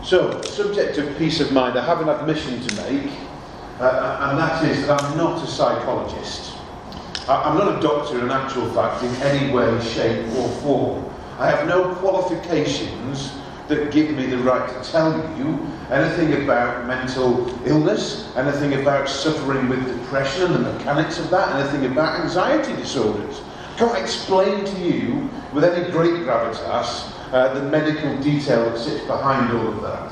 So, subject of peace of mind, I have an admission to make, and that is that I'm not a psychologist. I'm not a doctor in actual fact in any way, shape or form. I have no qualifications that give me the right to tell you anything about mental illness, anything about suffering with depression and the mechanics of that, anything about anxiety disorders. I can't explain to you with any great gravitas the medical detail that sits behind all of that.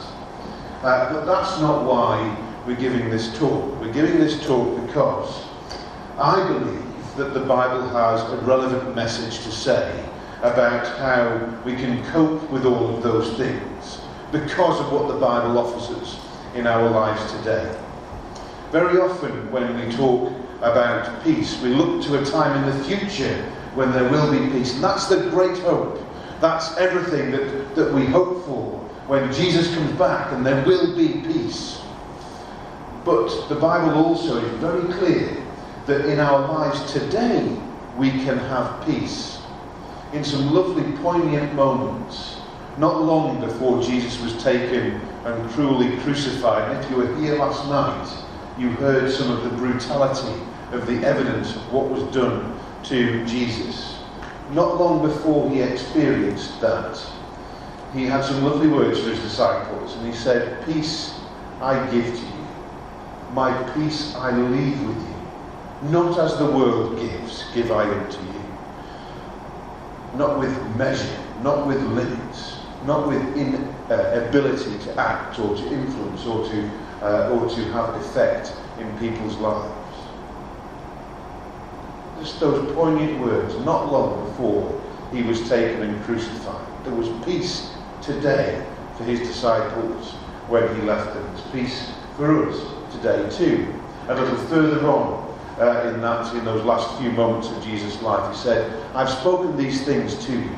But that's not why we're giving this talk. We're giving this talk because I believe that the Bible has a relevant message to say about how we can cope with all of those things because of what the Bible offers us in our lives today. Very often when we talk about peace, we look to a time in the future when there will be peace, and that's the great hope. That's everything that we hope for when Jesus comes back and there will be peace. But the Bible also is very clear that in our lives today we can have peace. In some lovely poignant moments, not long before Jesus was taken and cruelly crucified. And if you were here last night, you heard some of the brutality of the evidence of what was done to Jesus. Not long before he experienced that, he had some lovely words for his disciples, and he said, "Peace I give to you, my peace I leave with you. Not as the world gives, give I unto you. Not with measure, not with limits, not with inability to act or to influence or to have effect in people's lives." Just those poignant words, not long before he was taken and crucified. There was peace today for his disciples when he left them. There's peace for us today too. A little further on in those last few moments of Jesus' life, he said, "I've spoken these things to you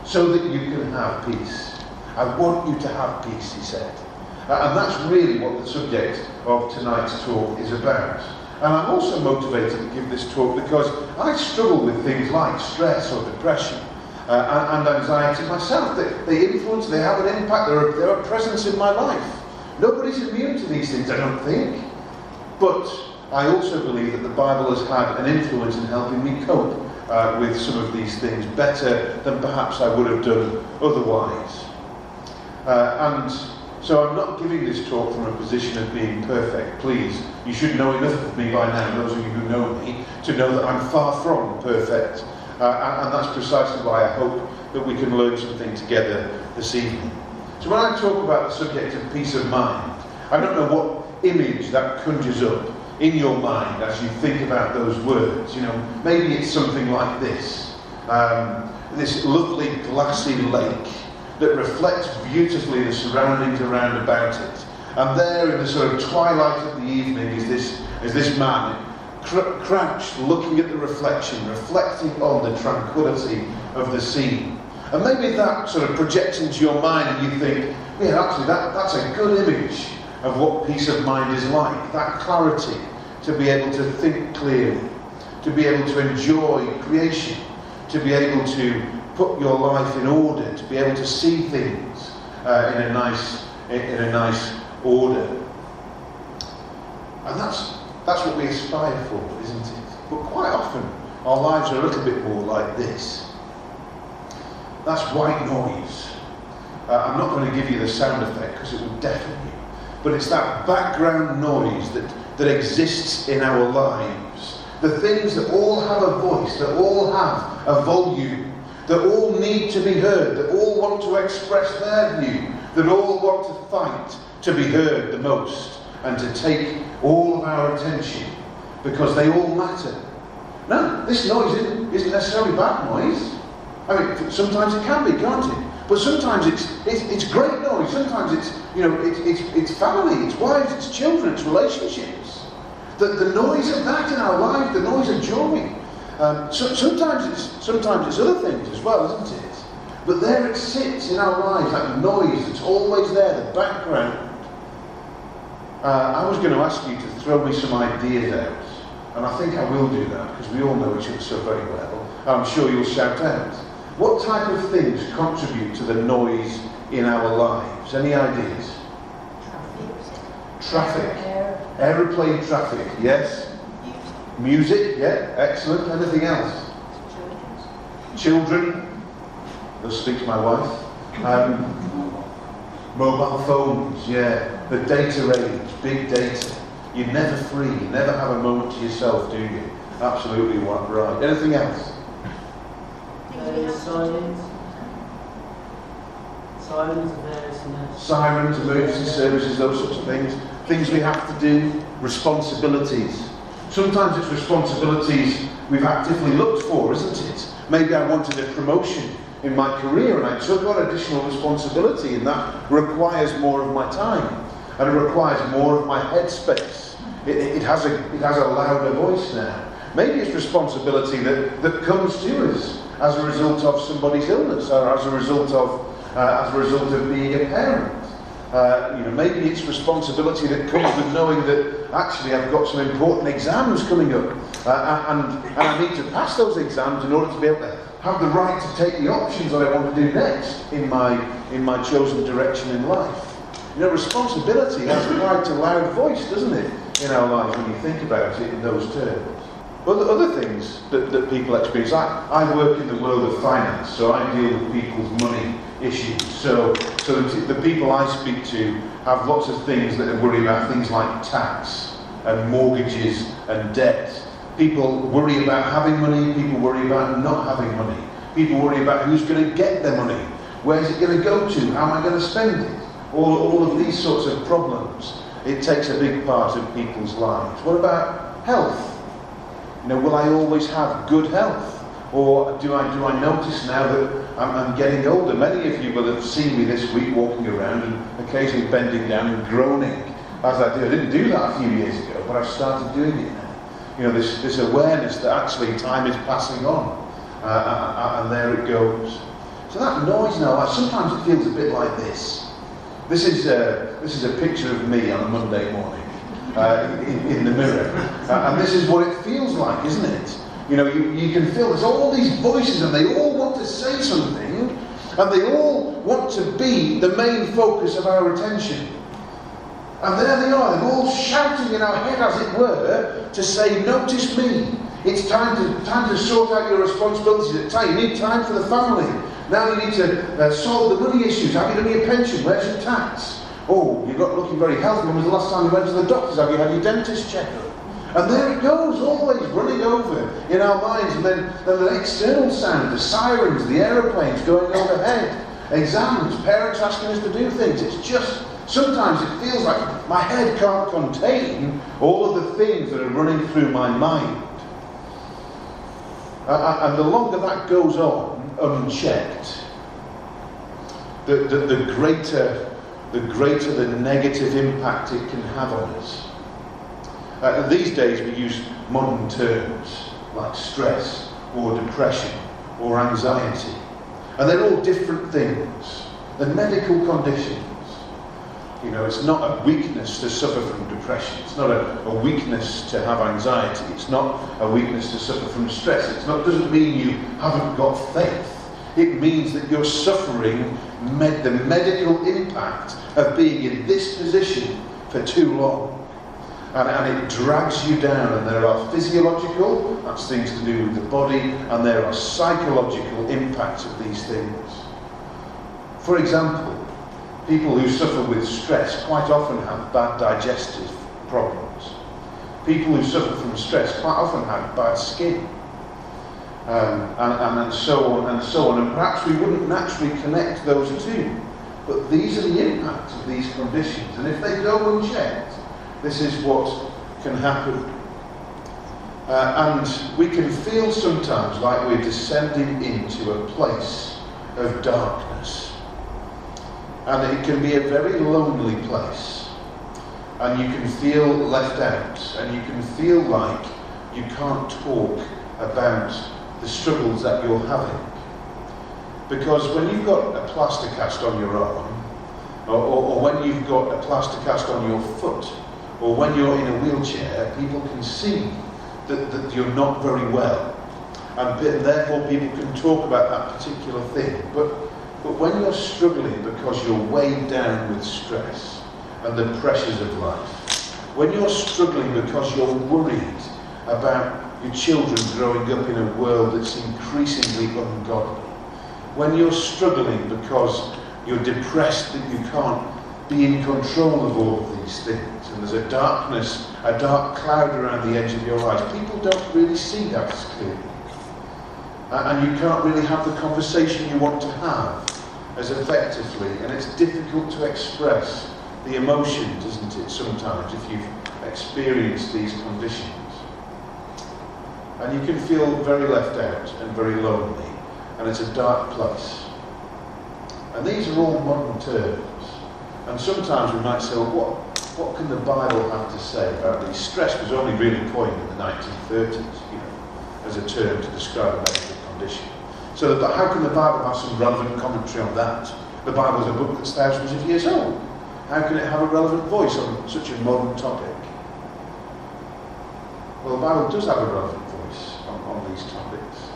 so that you can have peace. I want you to have peace," he said. And that's really what the subject of tonight's talk is about. And I'm also motivated to give this talk because I struggle with things like stress or depression and anxiety myself. They influence, they have an impact, they're a presence in my life. Nobody's immune to these things, I don't think. But I also believe that the Bible has had an influence in helping me cope with some of these things better than perhaps I would have done otherwise. And so I'm not giving this talk from a position of being perfect. Please, you should know enough of me by now, those of you who know me, to know that I'm far from perfect. And that's precisely why I hope that we can learn something together this evening. So when I talk about the subject of peace of mind, I don't know what image that conjures up in your mind as you think about those words. Maybe it's something like this. This lovely glassy lake that reflects beautifully the surroundings around about it. And there in the sort of twilight of the evening is this man crouched looking at the reflection, reflecting on the tranquility of the scene. And maybe that sort of projects into your mind and you think, yeah, actually that's a good image of what peace of mind is like. That clarity, to be able to think clearly, to be able to enjoy creation, to be able to put your life in order, to be able to see things in a nice order. And that's what we aspire for, isn't it? But quite often our lives are a little bit more like this. That's white noise. I'm not going to give you the sound effect because it would deafen you. But it's that background noise that exists in our lives. The things that all have a voice, that all have a volume, that all need to be heard, that all want to express their view, that all want to fight to be heard the most and to take all of our attention because they all matter. No, this noise isn't necessarily bad noise. I mean, sometimes it can be, can't it? But sometimes it's great noise. Sometimes it's family, it's wives, it's children, it's relationships. The noise of that in our life, the noise of joy. Sometimes it's other things as well, isn't it? But there it sits in our lives, that noise that's always there, the background. I was going to ask you to throw me some ideas out, and I think I will do that because we all know each other so very well. I'm sure you'll shout out. What type of things contribute to the noise in our lives? Any ideas? Traffic. Aeroplane traffic, yes. Music, yeah, excellent. Anything else? Children. Thus speaks my wife. Mobile phones, yeah. The data age, big data. You're never free. You never have a moment to yourself, do you? Absolutely right. Anything else? Sirens, emergency services, those sorts of things. Things we have to do. Responsibilities. Sometimes it's responsibilities we've actively looked for, isn't it? Maybe I wanted a promotion in my career and I took on additional responsibility, and that requires more of my time and it requires more of my headspace. It has a louder voice now. Maybe it's responsibility that comes to us as a result of somebody's illness, or as a result of being a parent. Maybe it's responsibility that comes with knowing that actually I've got some important exams coming up, and I need to pass those exams in order to be able to have the right to take the options that I want to do next in my chosen direction in life. Responsibility has quite a loud voice, doesn't it, in our lives when you think about it in those terms. Other things that people experience. I work in the world of finance, so I deal with people's money issues. So the people I speak to have lots of things that they worry about, things like tax and mortgages and debt. People worry about having money, people worry about not having money. People worry about who's going to get their money, where's it going to go to, how am I going to spend it? All of these sorts of problems. It takes a big part of people's lives. What about health? Will I always have good health? Or do I notice now that I'm getting older? Many of you will have seen me this week walking around and occasionally bending down and groaning as I do. I didn't do that a few years ago, but I've started doing it now. This awareness that actually time is passing on, and there it goes. So that noise now, sometimes it feels a bit like this. This is a picture of me on a Monday morning in the mirror, and this is what it feels like, isn't it? You can feel there's all these voices, and they all want to say something, and they all want to be the main focus of our attention. And there they are, they're all shouting in our head, as it were, to say, notice me. It's time to sort out your responsibilities at time. You need time for the family. Now you need to solve the money issues. Have you done your pension? Where's your tax? Oh, you're not looking very healthy. When was the last time you went to the doctors? Have you had your dentist checkup? And there it goes, always running over in our minds. And then the external sound, the sirens, the aeroplanes going overhead, exams, parents asking us to do things. It's just, sometimes it feels like my head can't contain all of the things that are running through my mind. And the longer that goes on, unchecked, the greater the negative impact it can have on us. And these days we use modern terms like stress or depression or anxiety, and they're all different things. They're medical conditions. It's not a weakness to suffer from depression. It's not a weakness to have anxiety. It's not a weakness to suffer from stress. It doesn't mean you haven't got faith. It means that you're suffering the medical impact of being in this position for too long. And it drags you down. And there are physiological, that's things to do with the body, and there are psychological impacts of these things. For example, people who suffer with stress quite often have bad digestive problems. People who suffer from stress quite often have bad skin. And so on and so on. And perhaps we wouldn't naturally connect those two. But these are the impacts of these conditions. And if they go unchecked, this is what can happen. And we can feel sometimes like we're descending into a place of darkness. And it can be a very lonely place. And you can feel left out. And you can feel like you can't talk about the struggles that you're having. Because when you've got a plaster cast on your arm, or when you've got a plaster cast on your foot, or when you're in a wheelchair, people can see that you're not very well. And therefore people can talk about that particular thing. But when you're struggling because you're weighed down with stress, and the pressures of life. When you're struggling because you're worried about your children growing up in a world that's increasingly ungodly. When you're struggling because you're depressed that you can't be in control of all of these things, and there's a darkness, a dark cloud around the edge of your eyes, people don't really see that as clearly. And you can't really have the conversation you want to have as effectively, and it's difficult to express the emotions, isn't it, sometimes, if you've experienced these conditions. And you can feel very left out and very lonely, and it's a dark place. And these are all modern terms. And sometimes we might say, well, what can the Bible have to say about these? Stress was only really coined in the 1930s, as a term to describe a medical condition. So how can the Bible have some relevant commentary on that? The Bible is a book that's thousands of years old. How can it have a relevant voice on such a modern topic? Well, the Bible does have a relevant voice on these topics.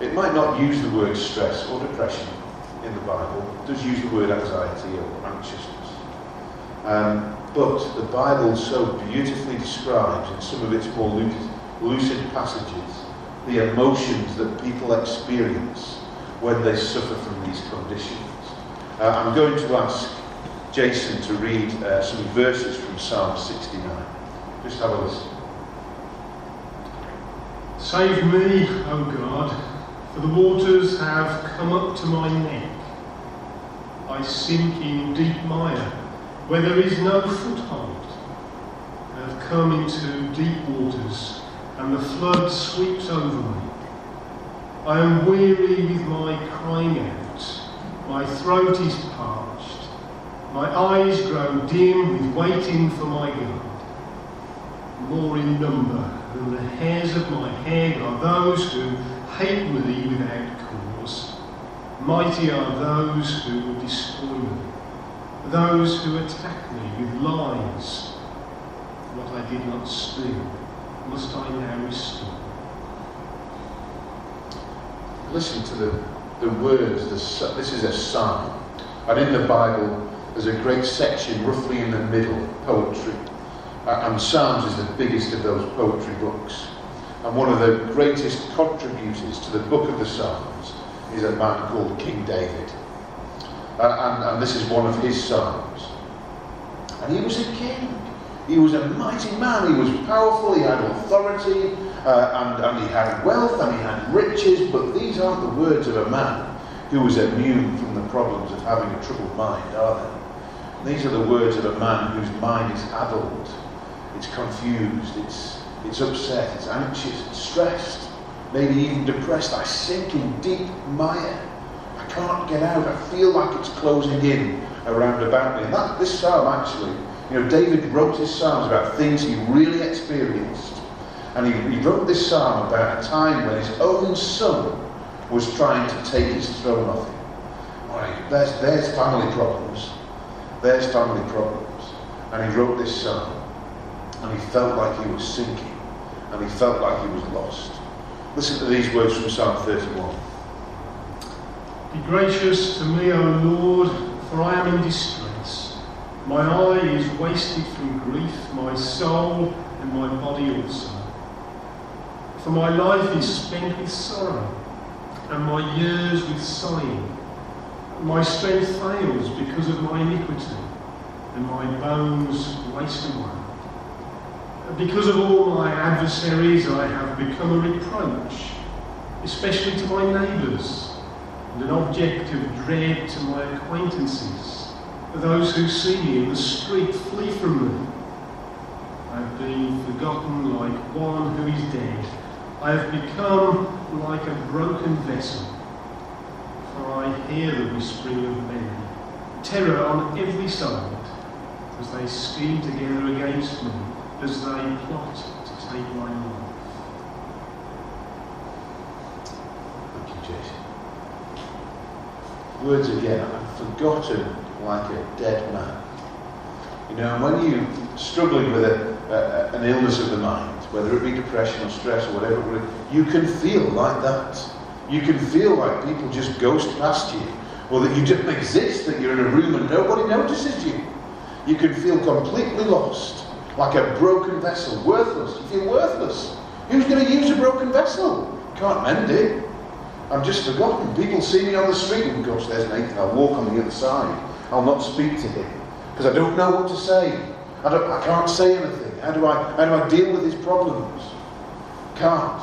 It might not use the word stress or depression in the Bible. It does use the word anxiety or anxiousness. But the Bible so beautifully describes in some of its more lucid passages the emotions that people experience when they suffer from these conditions. I'm going to ask Jason to read some verses from Psalm 69. Just have a listen. Save me, O God, for the waters have come up to my neck. I sink in deep mire, where there is no foothold. I have come into deep waters, and the flood sweeps over me. I am weary with my crying out. My throat is parched. My eyes grow dim with waiting for my God. More in number than the hairs of my head are those who hate me without cause. Mighty are those who would destroy me, those who attack me with lies. What I did not steal, must I now restore? Listen to the words. This is a psalm. And in the Bible, there's a great section roughly in the middle, poetry. And Psalms is the biggest of those poetry books. And one of the greatest contributors to the book of the Psalms is a man called King David. And this is one of his Psalms. And he was a king. He was a mighty man. He was powerful. He had authority. And he had wealth and he had riches. But these aren't the words of a man who was immune from the problems of having a troubled mind, are they? These are the words of a man whose mind is addled. It's confused, it's upset, it's anxious, it's stressed, maybe even depressed. I sink in deep mire. I can't get out. I feel like it's closing in around about me. And this psalm actually, David wrote his psalms about things he really experienced. And he wrote this psalm about a time when his own son was trying to take his throne off him. All right, there's family problems. There's family problems. And he wrote this psalm. And he felt like he was sinking. And he felt like he was lost. Listen to these words from Psalm 31. Be gracious to me, O Lord, for I am in distress. My eye is wasted from grief, my soul and my body also. For my life is spent with sorrow, and my years with sighing. My strength fails because of my iniquity, and my bones waste away. Because of all my adversaries, I have become a reproach, especially to my neighbours, and an object of dread to my acquaintances. Those who see me in the street flee from me. I have been forgotten like one who is dead. I have become like a broken vessel, for I hear the whispering of men, terror on every side, as they scheme together against me, as they plot to take my life. Thank you, Jason. Words again, I'm forgotten like a dead man. And when you're struggling with an illness of the mind, whether it be depression or stress or whatever, you can feel like that. You can feel like people just ghost past you, or that you don't exist, that you're in a room and nobody notices you. You can feel completely lost, like a broken vessel, worthless. You feel worthless. Who's going to use a broken vessel? Can't mend it. I'm just forgotten. People see me on the street and gosh, there's Nathan. I'll walk on the other side. I'll not speak to him because I don't know what to say. I can't say anything. How do I deal with his problems? Can't.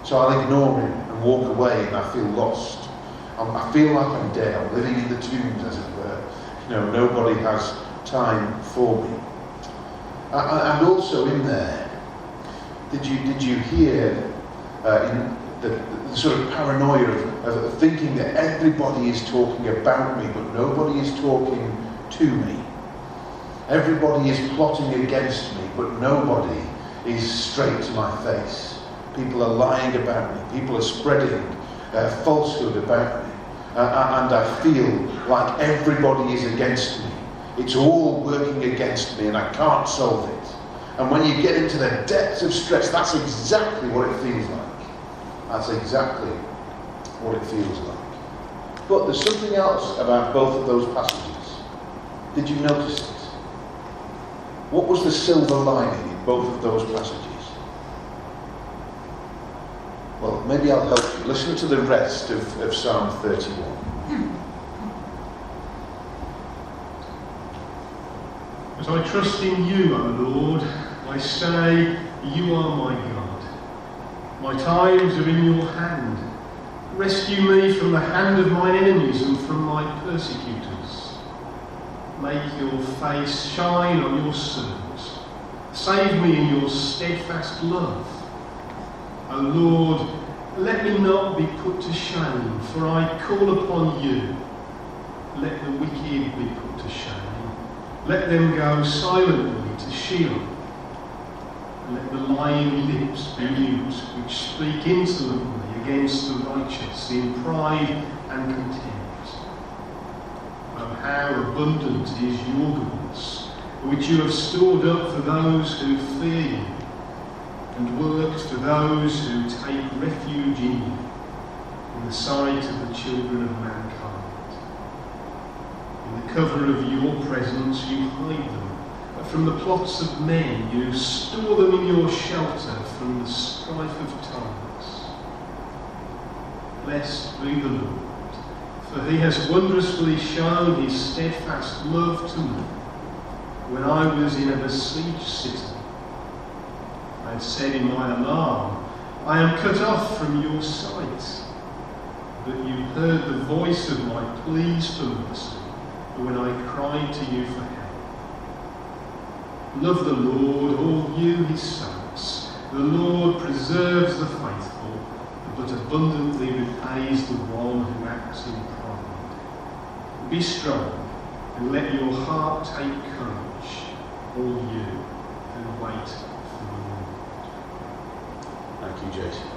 So I'll ignore him and walk away, and I feel lost. I feel like I'm dead. I'm living in the tombs, as it were. Nobody has time for me. And also in there, did you hear in the sort of paranoia of thinking that everybody is talking about me, but nobody is talking to me. Everybody is plotting against me, but nobody is straight to my face. People are lying about me. People are spreading falsehood about me. And I feel like everybody is against me. It's all working against me and I can't solve it. And when you get into the depths of stress, that's exactly what it feels like. That's exactly what it feels like. But there's something else about both of those passages. Did you notice it? What was the silver lining in both of those passages? Well, maybe I'll help you. Listen to the rest of Psalm 31. As I trust in you, O Lord, I say, you are my God. My times are in your hand. Rescue me from the hand of mine enemies and from my persecutors. Make your face shine on your servants. Save me in your steadfast love. O Lord, let me not be put to shame, for I call upon you. Let the wicked be put to shame. Let them go silently to Sheol. Let the lying lips be mute, which speak insolently against the righteous in pride and contempt. Oh, how abundant is your goodness, which you have stored up for those who fear you, and worked for those who take refuge in you, in the sight of the children of mankind. In the cover of your presence you hide them, but from the plots of men you store them in your shelter from the strife of tongues. Blessed be the Lord, for he has wondrously shown his steadfast love to me when I was in a besieged city. I had said in my alarm, I am cut off from your sight. But you heard the voice of my pleas for mercy when I cried to you for help. Love the Lord, all you his saints. The Lord preserves the faithful, but abundantly repays the one who acts in pride. Be strong, and let your heart take courage, all you who wait for the Lord. Thank you, Jason.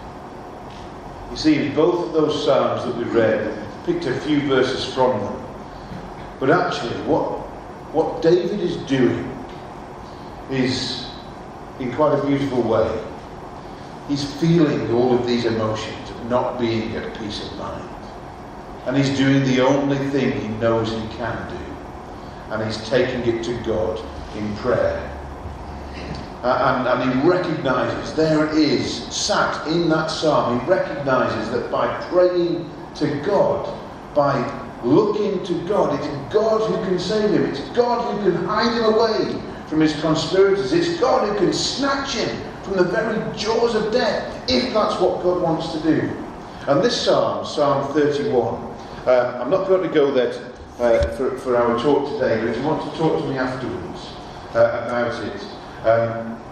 You see, in both of those Psalms that we read, we picked a few verses from them. But actually, what David is doing is, in quite a beautiful way, he's feeling all of these emotions of not being at peace of mind. And he's doing the only thing he knows he can do. And he's taking it to God in prayer. And he recognises, there it is, sat in that psalm, he recognises that by praying to God, by looking to God, it's God who can save him, it's God who can hide him away from his conspirators, it's God who can snatch him from the very jaws of death, if that's what God wants to do. And this psalm, Psalm 31, I'm not going to go there for our talk today, but if you want to talk to me afterwards about it,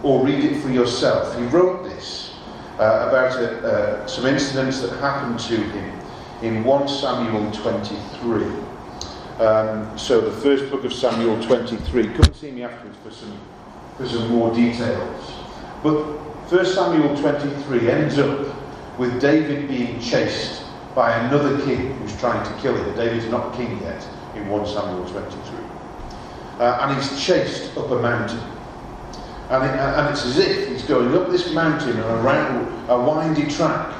or read it for yourself. He wrote this about some incidents that happened to him in 1 Samuel 23. So the first book of Samuel 23. Come and see me afterwards for some more details. But 1 Samuel 23 ends up with David being chased by another king who's trying to kill him. David's not king yet in 1 Samuel 23. And he's chased up a mountain. And it's as if he's going up this mountain and around a windy track.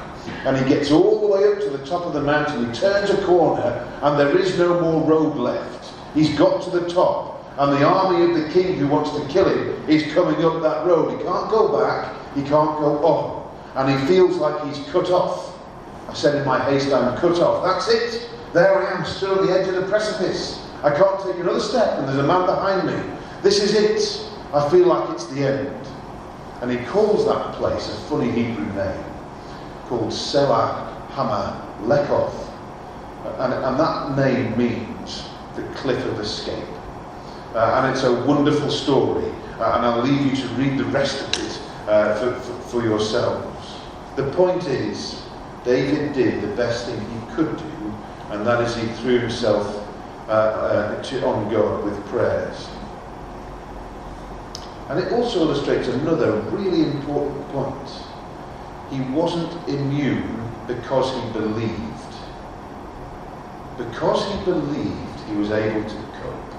And he gets all the way up to the top of the mountain. He turns a corner and there is no more road left. He's got to the top And the army of the king who wants to kill him is coming up that road. He can't go back, he can't go on. And he feels like he's cut off. I said in my haste, I'm cut off. That's it. There I am, stood on the edge of the precipice. I can't take another step, and there's a man behind me. This is it. I feel like it's the end. And he calls that place a funny Hebrew name called Selah Hama Lekov. And that name means the cliff of escape. And it's a wonderful story. And I'll leave you to read the rest of it for yourselves. The point is, David did the best thing he could do, and that is he threw himself on God with prayers. And it also illustrates another really important point. He wasn't immune because he believed. Because he believed, he was able to cope.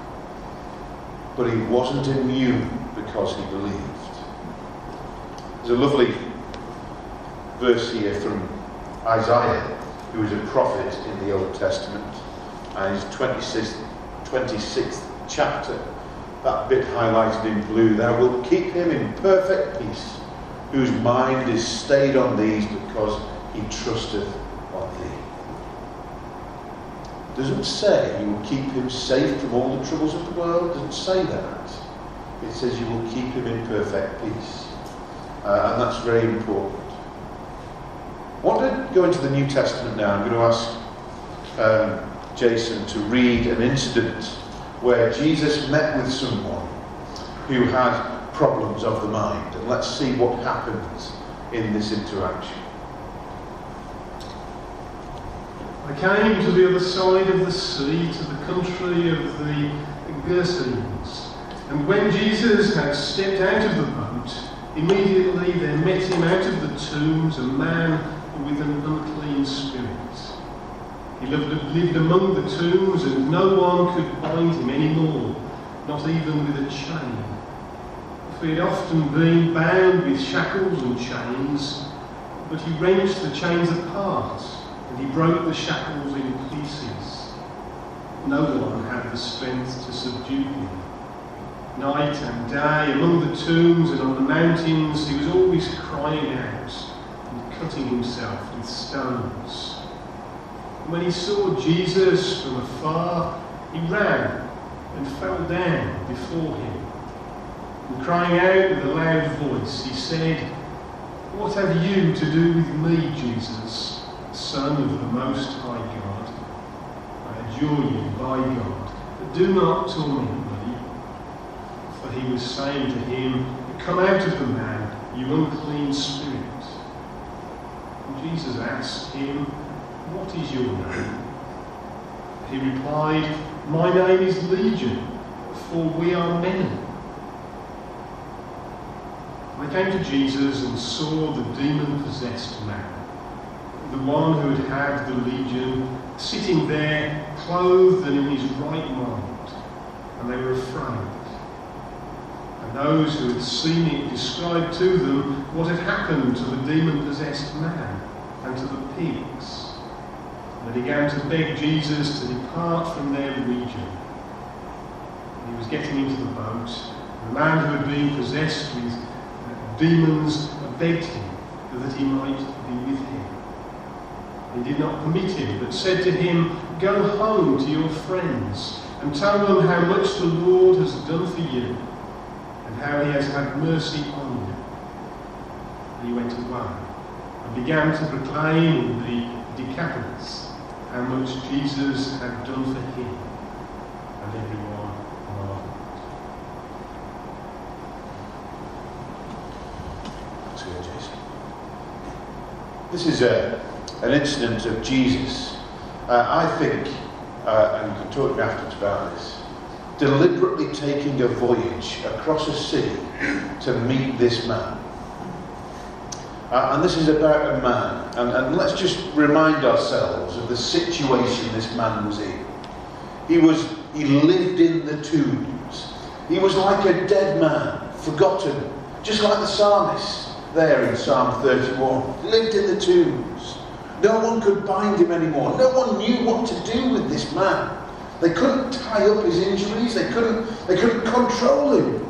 But he wasn't immune because he believed. There's a lovely verse here from Isaiah, who is a prophet in the Old Testament, and his 26th chapter. That bit highlighted in blue. Thou wilt keep him in perfect peace, whose mind is stayed on thee, because he trusteth on thee. It doesn't say you will keep him safe from all the troubles of the world. It doesn't say that. It says you will keep him in perfect peace. And that's very important. I want to go into the New Testament now. I'm going to ask Jason to read an incident where Jesus met with someone who had problems of the mind. And let's see what happens in this interaction. I came to the other side of the sea, to the country of the Gerasenes. And when Jesus had stepped out of the boat, immediately there met him out of the tombs a man with an unclean spirit. He lived among the tombs, and no one could bind him any more, not even with a chain. For he had often been bound with shackles and chains, but he wrenched the chains apart, and he broke the shackles in pieces. No one had the strength to subdue him. Night and day, among the tombs and on the mountains, he was always crying out and cutting himself with stones. When he saw Jesus from afar, he ran and fell down before him. And crying out with a loud voice, he said, "What have you to do with me, Jesus, Son of the Most High God? I adjure you by God, but do not torment me." For he was saying to him, "Come out of the man, you unclean spirit." And Jesus asked him, "What is your name?" He replied, "My name is Legion, for we are many." I came to Jesus and saw the demon-possessed man, the one who had the legion, sitting there, clothed and in his right mind, and they were afraid. And those who had seen it described to them what had happened to the demon-possessed man and to the pigs. They began to beg Jesus to depart from their region. He was getting into the boat. The man who had been possessed with demons begged him that he might be with him. He did not permit him, but said to him, "Go home to your friends and tell them how much the Lord has done for you and how he has had mercy on you." And he went away and began to proclaim in the Decapolis how much Jesus had done for him, and everyone marveled. That's good, Jason. This is an incident of Jesus, I think, and we can talk afterwards about this, deliberately taking a voyage across a sea to meet this man. And this is about a man, and let's just remind ourselves of the situation this man was in. He lived in the tombs. He was like a dead man, forgotten, just like the psalmist there in Psalm 31. He lived in the tombs. No one could bind him anymore. No one knew what to do with this man. They couldn't tie up his injuries. They couldn't control him.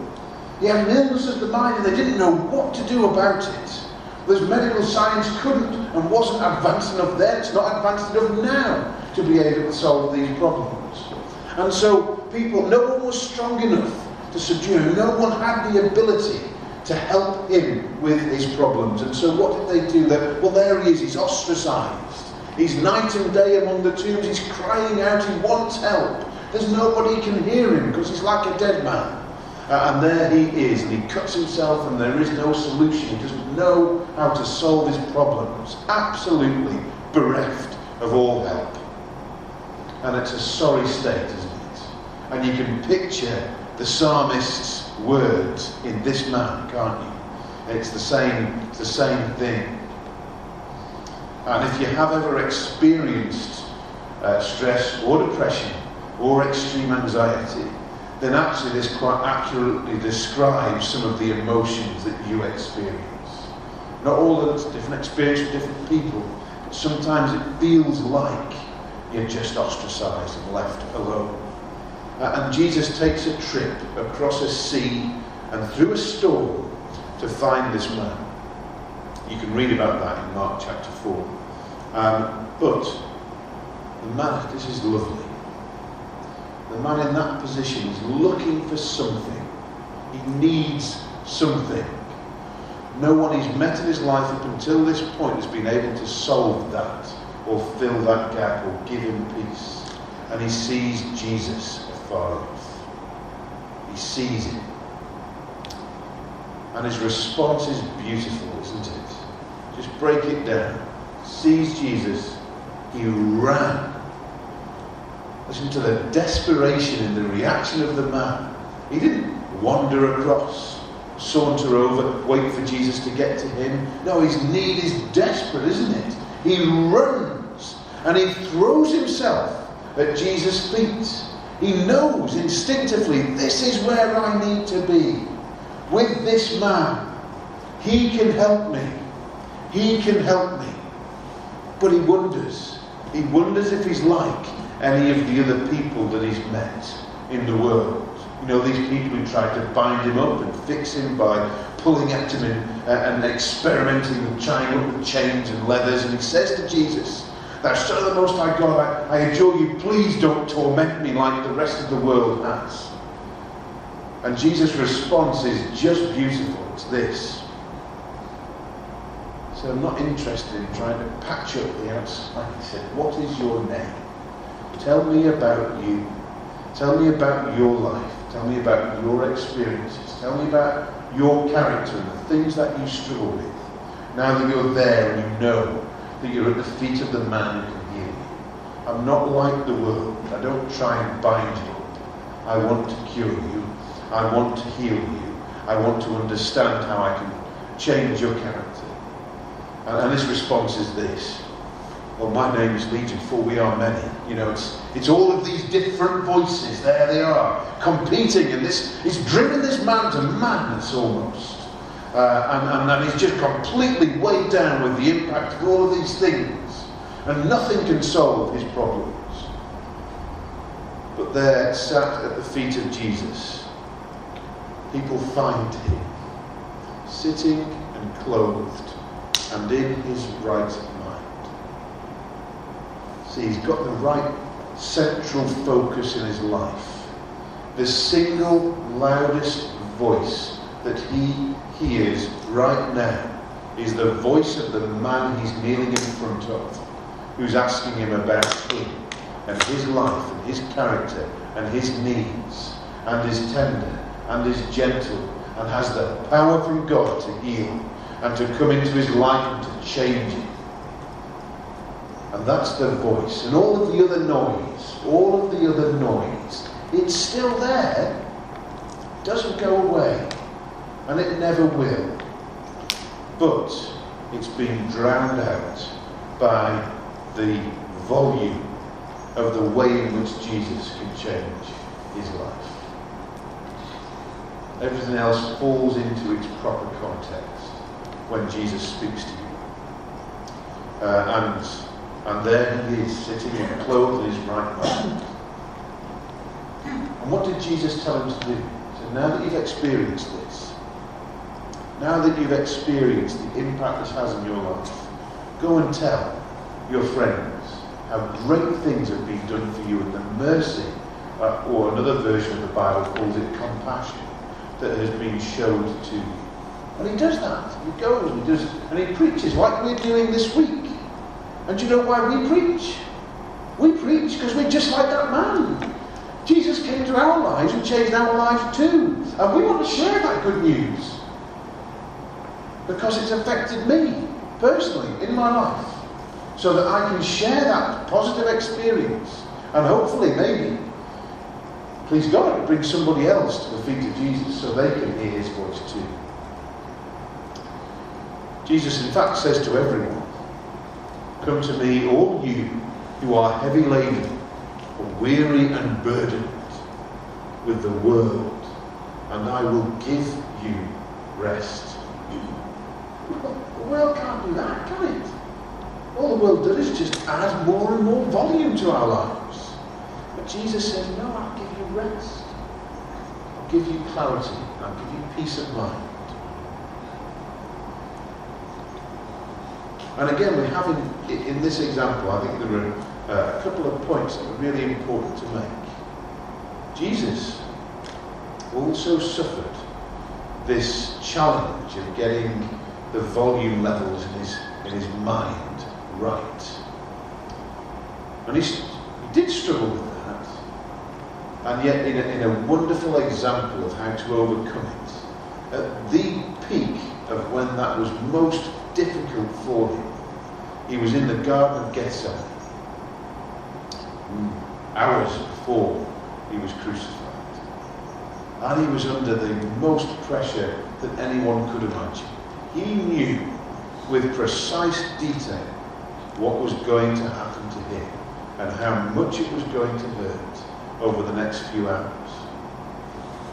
He had an illness of the mind and they didn't know what to do about it. Because medical science couldn't and wasn't advanced enough then. It's not advanced enough now to be able to solve these problems. And so no one was strong enough to subdue him. No one had the ability to help him with his problems. And so what did they do? Well, there he is. He's ostracized. He's night and day among the tombs. He's crying out. He wants help. There's nobody who can hear him because he's like a dead man. And there he is, and he cuts himself, and there is no solution. He doesn't know how to solve his problems. Absolutely bereft of all help. And it's a sorry state, isn't it? And you can picture the psalmist's words in this man, can't you? It's the same thing. And if you have ever experienced stress or depression or extreme anxiety, then actually this quite accurately describes some of the emotions that you experience. Not all of it's different experience for different people, but sometimes it feels like you're just ostracized and left alone. And Jesus takes a trip across a sea and through a storm to find this man. You can read about that in Mark chapter 4. But the man, this is lovely. The man in that position is looking for something. He needs something. No one he's met in his life up until this point has been able to solve that or fill that gap or give him peace. And he sees Jesus afar off. He sees him. And his response is beautiful, isn't it? Just break it down. Sees Jesus, he ran. Listen to the desperation in the reaction of the man. He didn't wander across, saunter over, wait for Jesus to get to him. No, his need is desperate, isn't it? He runs and he throws himself at Jesus' feet. He knows instinctively, this is where I need to be. With this man. He can help me. He can help me. But he wonders. He wonders if he's like any of the other people that he's met in the world. You know, these people who tried to bind him up and fix him by pulling at him and experimenting with tying up with chains and leathers. And he says to Jesus, "Thou Son of the Most High God, I adjure you, please don't torment me like the rest of the world has." And Jesus' response is just beautiful. It's this. So I'm not interested in trying to patch up the outside. He said, "What is your name? Tell me about you. Tell me about your life. Tell me about your experiences. Tell me about your character and the things that you struggle with. Now that you're there and you know that you're at the feet of the man who can heal you. I'm not like the world. I don't try and bind you up. I want to cure you. I want to heal you. I want to understand how I can change your character." And his response is this. Well, my name is Legion, for we are many. You know, it's all of these different voices. There they are, competing, and it's driven this man to madness almost. And he's just completely weighed down with the impact of all of these things. And nothing can solve his problems. But there, sat at the feet of Jesus, people find him, sitting and clothed, and in his right mind. See, he's got the right central focus in his life. The single loudest voice that he hears right now is the voice of the man he's kneeling in front of, who's asking him about him and his life and his character and his needs, and is tender and is gentle and has the power from God to heal and to come into his life and to change it. And that's the voice. And all of the other noise, it's still there. It doesn't go away. And it never will. But it's being drowned out by the volume of the way in which Jesus can change his life. Everything else falls into its proper context when Jesus speaks to you. And there he is, sitting in clothed in his right mind. And what did Jesus tell him to do? He said, now that you've experienced this, now that you've experienced the impact this has in your life, go and tell your friends how great things have been done for you and the mercy, or another version of the Bible calls it compassion, that has been shown to you. And he does that. He goes and he does, and he preaches like we're doing this week. And do you know why we preach? We preach because we're just like that man. Jesus came to our lives and changed our lives too. And we want to share that good news. Because it's affected me personally in my life. So that I can share that positive experience. And hopefully, maybe, please God, bring somebody else to the feet of Jesus so they can hear his voice too. Jesus, in fact, says to everyone, come to me, all you who are heavy laden, or weary and burdened with the world, and I will give you rest. The world can't do that, can it? All the world does is just add more and more volume to our lives. But Jesus says, no, I'll give you rest. I'll give you clarity. I'll give you peace of mind. And again, we're having, in this example, I think there are a couple of points that are really important to make. Jesus also suffered this challenge of getting the volume levels in his mind right. And he did struggle with that. And yet, in a wonderful example of how to overcome it, at the peak of when that was most difficult for him, he was in the Garden of Gethsemane, hours before he was crucified. And he was under the most pressure that anyone could imagine. He knew with precise detail what was going to happen to him and how much it was going to hurt over the next few hours.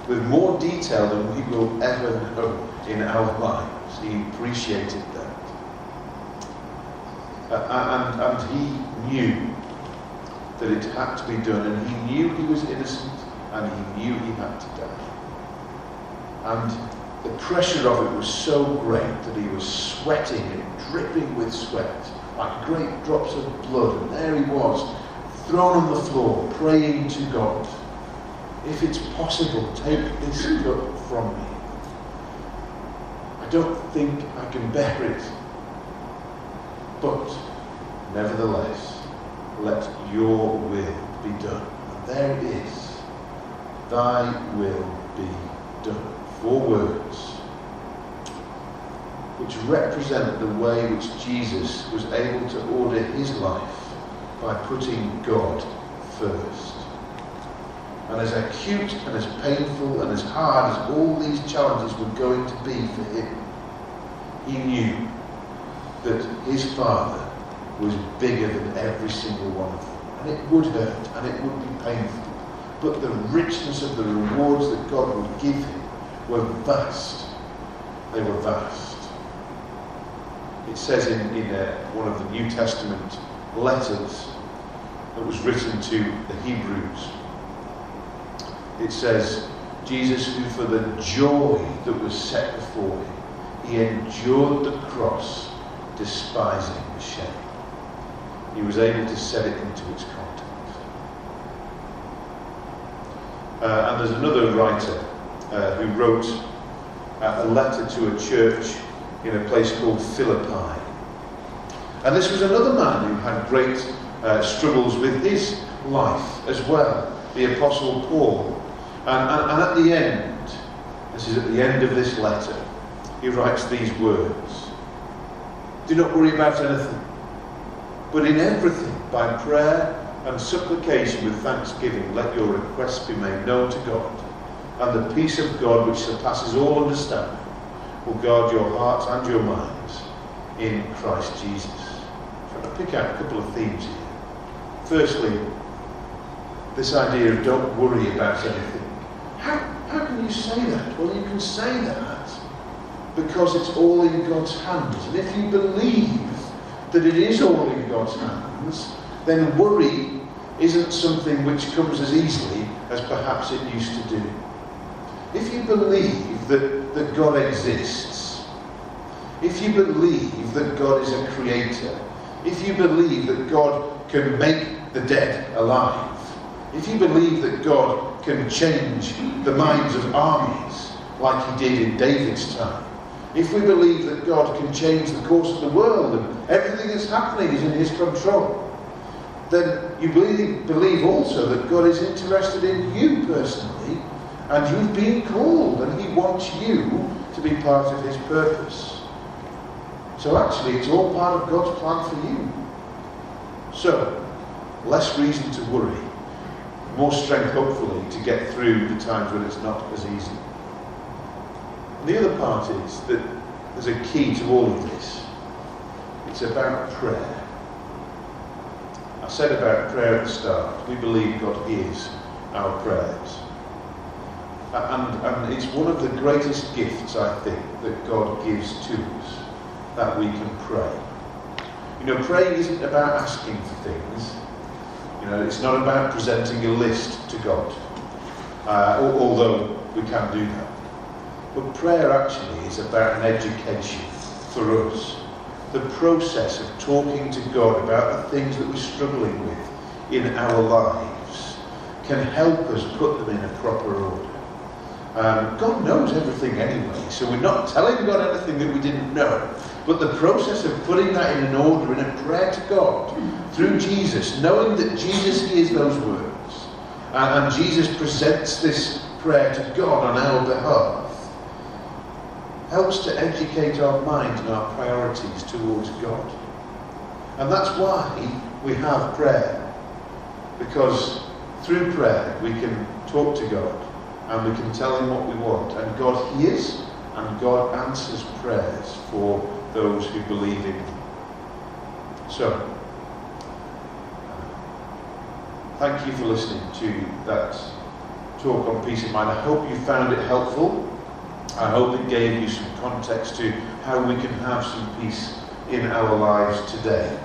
With more detail than we will ever know in our lives. He appreciated that. And he knew that it had to be done, and he knew he was innocent, and he knew he had to die. And the pressure of it was so great that he was sweating and dripping with sweat, like great drops of blood, and there he was, thrown on the floor, praying to God, if it's possible, take this cup from me. I don't think I can bear it. But, nevertheless, let your will be done. And there it is. Thy will be done. 4 words which represent the way which Jesus was able to order his life by putting God first. And as acute and as painful and as hard as all these challenges were going to be for him, he knew that his Father was bigger than every single one of them. And it would hurt and it would be painful. But the richness of the rewards that God would give him were vast. They were vast. It says in one of the New Testament letters that was written to the Hebrews, it says, Jesus, who for the joy that was set before him, he endured the cross, despising the shame. He was able to set it into its content. And there's another writer who wrote a letter to a church in a place called Philippi. And this was another man who had great struggles with his life as well, the Apostle Paul. And at the end, this is at the end of this letter, he writes these words: do not worry about anything, but in everything, by prayer and supplication with thanksgiving, let your requests be made known to God. And the peace of God, which surpasses all understanding, will guard your hearts and your minds in Christ Jesus. I'm going to pick out a couple of themes here. Firstly, this idea of don't worry about anything. How can you say that? Well, you can say that because it's all in God's hands. And if you believe that it is all in God's hands, then worry isn't something which comes as easily as perhaps it used to do. If you believe that God exists, if you believe that God is a creator, if you believe that God can make the dead alive, if you believe that God can change the minds of armies like he did in David's time, if we believe that God can change the course of the world and everything that's happening is in his control, then you believe also that God is interested in you personally, and you've been called and he wants you to be part of his purpose. So actually it's all part of God's plan for you. So, less reason to worry, more strength hopefully to get through the times when it's not as easy. And the other part is that there's a key to all of this. It's about prayer. I said about prayer at the start. We believe God hears our prayers. And it's one of the greatest gifts, I think, that God gives to us, that we can pray. You know, praying isn't about asking for things. You know, it's not about presenting a list to God, although we can do that. But prayer actually is about an education for us. The process of talking to God about the things that we're struggling with in our lives can help us put them in a proper order. God knows everything anyway, so we're not telling God anything that we didn't know. But the process of putting that in an order, in a prayer to God, through Jesus, knowing that Jesus hears those words, and Jesus presents this prayer to God on our behalf, helps to educate our mind and our priorities towards God. And that's why we have prayer. Because through prayer we can talk to God and we can tell him what we want. And God hears and God answers prayers for those who believe in him. So, thank you for listening to that talk on peace of mind. I hope you found it helpful. I hope it gave you some context to how we can have some peace in our lives today.